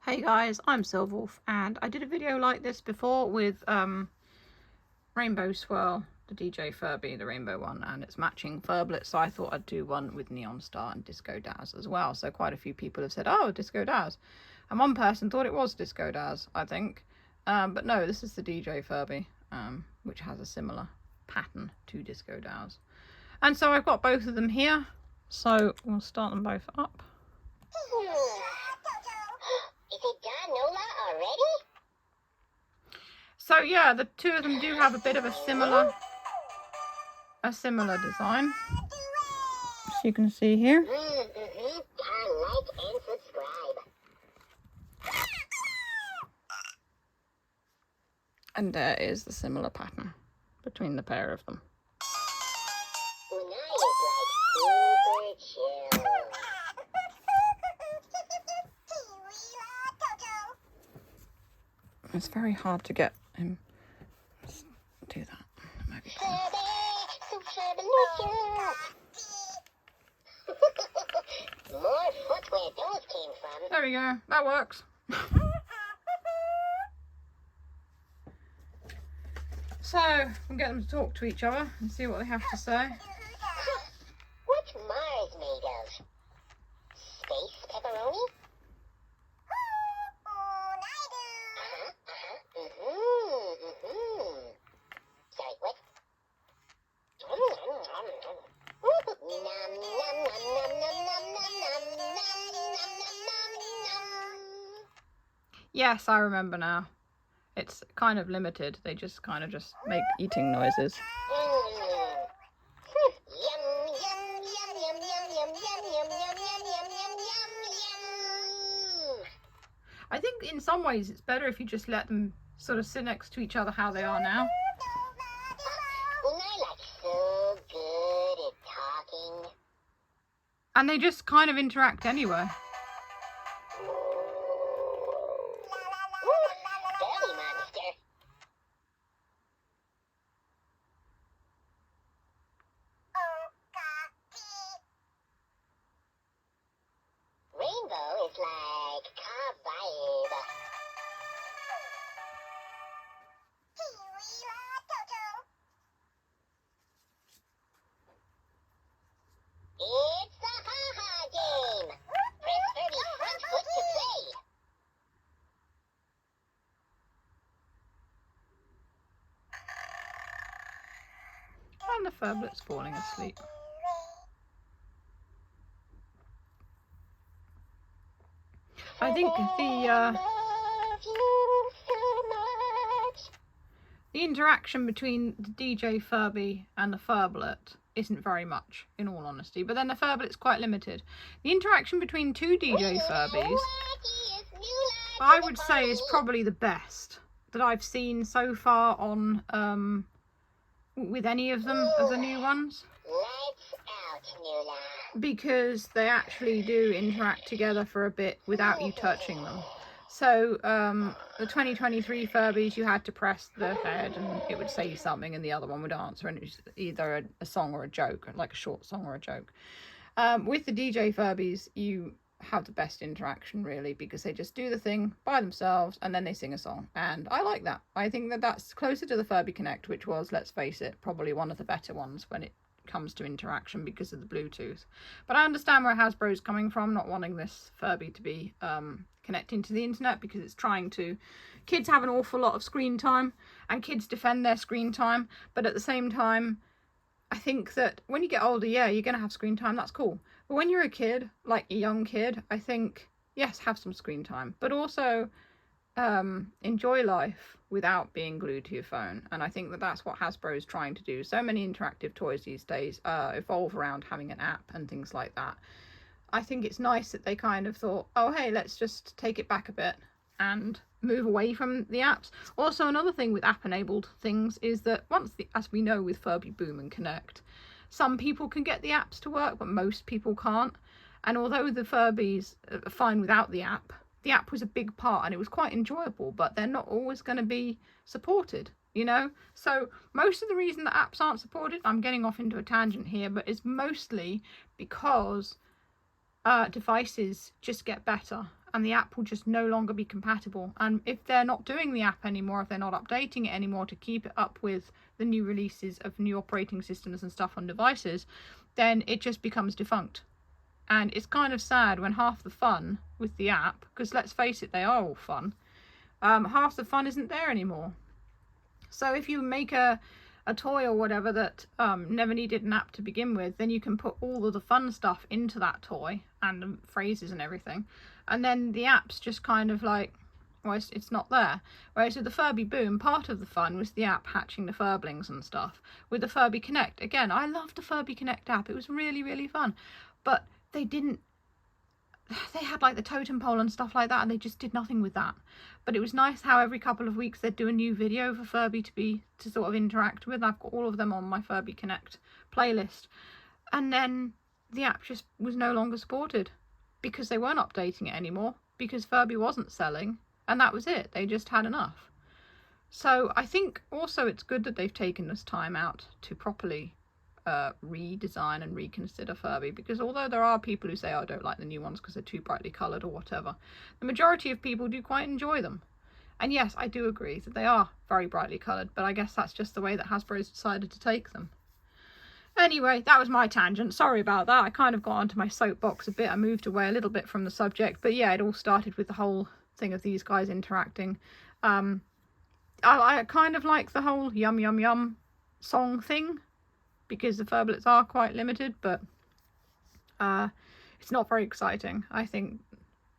Hey guys, I'm Silverwolf, and I did a video like this before with Rainbow Swirl, the DJ Furby, the rainbow one, and it's matching Furblet, so I thought I'd do one with Neon Star and Dis-Co-Dazz as well. So quite a few people have said, oh, Dis-Co-Dazz. And one person thought it was Dis-Co-Dazz, I think. But no, this is the DJ Furby, which has a similar pattern to Dis-Co-Dazz. And so I've got both of them here, so we'll start them both up. Is it done, Nola, already? So yeah, the two of them do have a bit of a similar design, as you can see here. Like and subscribe. And there is the similar pattern between the pair of them. Unai is like super chill. It's very hard to get him to do that. Maybe. More footwear those came from. There we go. That works. So we'll get them to talk to each other and see what they have to say. What's Mars made of? Space pepperoni? Sorry, what? Yes, I remember now. It's kind of limited. They just kind of just make eating noises. I think in some ways it's better if you just let them sort of sit next to each other how they are now. So good at talking. And they just kind of interact anyway. Belly monster. Rainbow is like car vibe. It's the ha-ha game. Press Furby front foot to play. And the Furblet's falling asleep. I think the interaction between the DJ Furby and the Furblet isn't very much, in all honesty. But then the Furblet's quite limited. The interaction between two DJ Furbies, I would say, is probably the best that I've seen so far on with any of them, of the new ones. Lights out, Nula. Because they actually do interact together for a bit without you touching them. So the 2023 Furbies, you had to press the head and it would say something and the other one would answer, and it was either a song or a joke, like a short song or a joke. With the DJ Furbies, you have the best interaction really, because they just do the thing by themselves and then they sing a song, and I like that. I think that that's closer to the Furby Connect, which was, let's face it, probably one of the better ones when it comes to interaction because of the Bluetooth. But I understand where Hasbro's coming from, not wanting this Furby to be connecting to the internet, because it's trying to... Kids have an awful lot of screen time and kids defend their screen time, but at the same time I think that when you get older, yeah, you're going to have screen time, that's cool. But when you're a kid, like a young kid, I think, yes, have some screen time, but also enjoy life without being glued to your phone. And I think that that's what Hasbro is trying to do. So many interactive toys these days evolve around having an app and things like that. I think it's nice that they kind of thought, oh, hey, let's just take it back a bit and move away from the apps. Also, another thing with app-enabled things is that as we know with Furby Boom and Connect, some people can get the apps to work, but most people can't. And although the Furbies are fine without the app was a big part and it was quite enjoyable, but they're not always going to be supported, you know? So most of the reason that apps aren't supported, I'm getting off into a tangent here, but it's mostly because devices just get better and the app will just no longer be compatible. And if they're not doing the app anymore, if they're not updating it anymore to keep it up with the new releases of new operating systems and stuff on devices, then it just becomes defunct. And it's kind of sad when half the fun with the app, because let's face it, they are all fun, half the fun isn't there anymore. So if you make a toy or whatever that never needed an app to begin with, then you can put all of the fun stuff into that toy and the phrases and everything, and then the app's just kind of like, well, it's not there. Whereas with the Furby Boom, part of the fun was the app hatching the Furblings and stuff. With the Furby Connect, again, I loved the Furby Connect app. It was really, really fun. But they had like the totem pole and stuff like that, and they just did nothing with that. But it was nice how every couple of weeks they'd do a new video for Furby to sort of interact with. I've got all of them on my Furby Connect playlist. And then the app just was no longer supported because they weren't updating it anymore, because Furby wasn't selling, and that was it. They just had enough. So I think also it's good that they've taken this time out to properly redesign and reconsider Furby, because although there are people who say, oh, I don't like the new ones because they're too brightly coloured or whatever, the majority of people do quite enjoy them. And yes, I do agree that they are very brightly coloured, but I guess that's just the way that Hasbro's decided to take them. Anyway, that was my tangent. Sorry about that. I kind of got onto my soapbox a bit. I moved away a little bit from the subject, but yeah, it all started with the whole thing of these guys interacting. I kind of like the whole yum yum yum song thing, because the Furblets are quite limited, but it's not very exciting. I think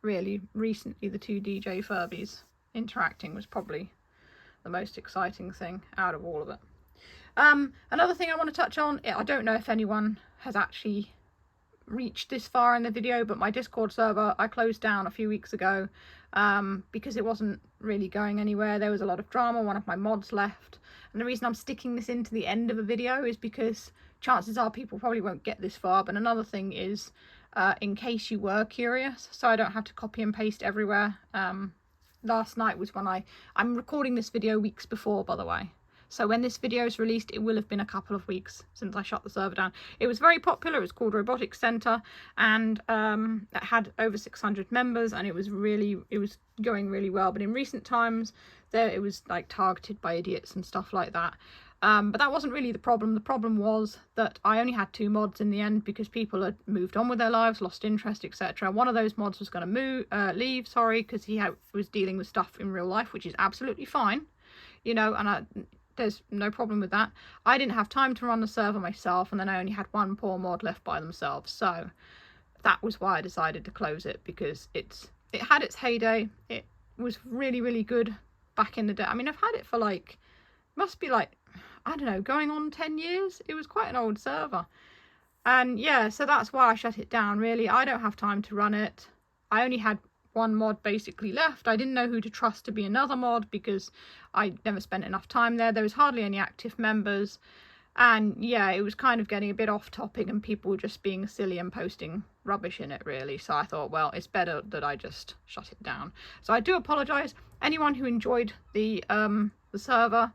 really recently the two DJ Furbies interacting was probably the most exciting thing out of all of it. Another thing I want to touch on, I don't know if anyone has actually reached this far in the video, but my Discord server I closed down a few weeks ago because it wasn't really going anywhere. There was a lot of drama. One of my mods left, and the reason I'm sticking this into the end of a video is because chances are people probably won't get this far. But another thing is, in case you were curious, so I don't have to copy and paste everywhere, last night was when I'm recording this video weeks before, by the way. So when this video is released, it will have been a couple of weeks since I shut the server down. It was very popular. It was called Robotics Center, and it had over 600 members, and it was going really well. But in recent times, it was like targeted by idiots and stuff like that. But that wasn't really the problem. The problem was that I only had 2 mods in the end because people had moved on with their lives, lost interest, etc. One of those mods was going to leave, because he was dealing with stuff in real life, which is absolutely fine, you know, and there's no problem with that. I didn't have time to run the server myself, and then I only had one poor mod left by themselves. So that was why I decided to close it, because it had its heyday. It was really, really good back in the day. I mean, I've had it for must be I don't know, going on 10 years. It was quite an old server. And yeah, so that's why I shut it down, really. I don't have time to run it. I only had one mod basically left. I didn't know who to trust to be another mod because I never spent enough time there. There was hardly any active members, and yeah, it was kind of getting a bit off topic and people were just being silly and posting rubbish in it, really. So I thought, well, it's better that I just shut it down. So I do apologize anyone who enjoyed the server.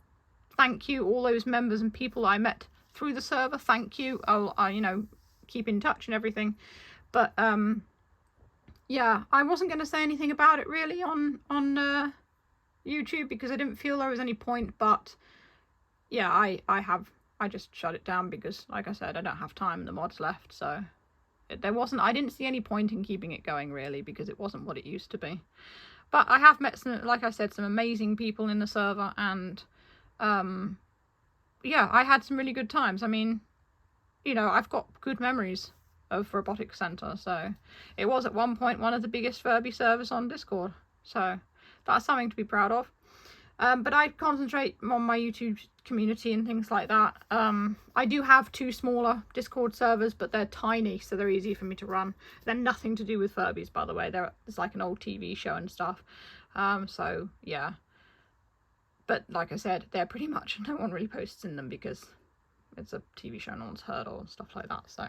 Thank you, all those members and people I met through the server. Thank you. I'll you know, keep in touch and everything. But yeah, I wasn't going to say anything about it really on YouTube because I didn't feel there was any point. But yeah, I just shut it down because, like I said, I don't have time and the mods left. So I didn't see any point in keeping it going really, because it wasn't what it used to be. But I have met some, like I said, some amazing people in the server, and yeah, I had some really good times. I mean, you know, I've got good memories of Robotics Center, so it was at one point one of the biggest Furby servers on Discord, so that's something to be proud of. But I concentrate on my YouTube community and things like that. I do have 2 smaller Discord servers, but they're tiny, so they're easy for me to run. They're nothing to do with Furbies, by the way. It's like an old TV show and stuff. So yeah, but like I said, they're pretty much, no one really posts in them because it's a TV show no one's heard of and stuff like that. So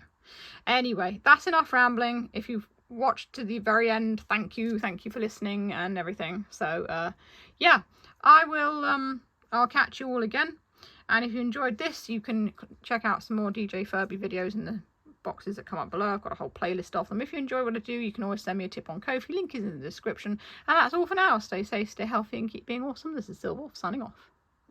anyway, that's enough rambling. If you've watched to the very end, thank you for listening and everything. So yeah, I'll catch you all again, and if you enjoyed this, you can check out some more DJ Furby videos in the boxes that come up below. I've got a whole playlist of them. If you enjoy what I do, you can always send me a tip on Ko-fi. Link is in the description. And that's all for now. Stay safe, stay healthy, and keep being awesome. This is Silver signing off.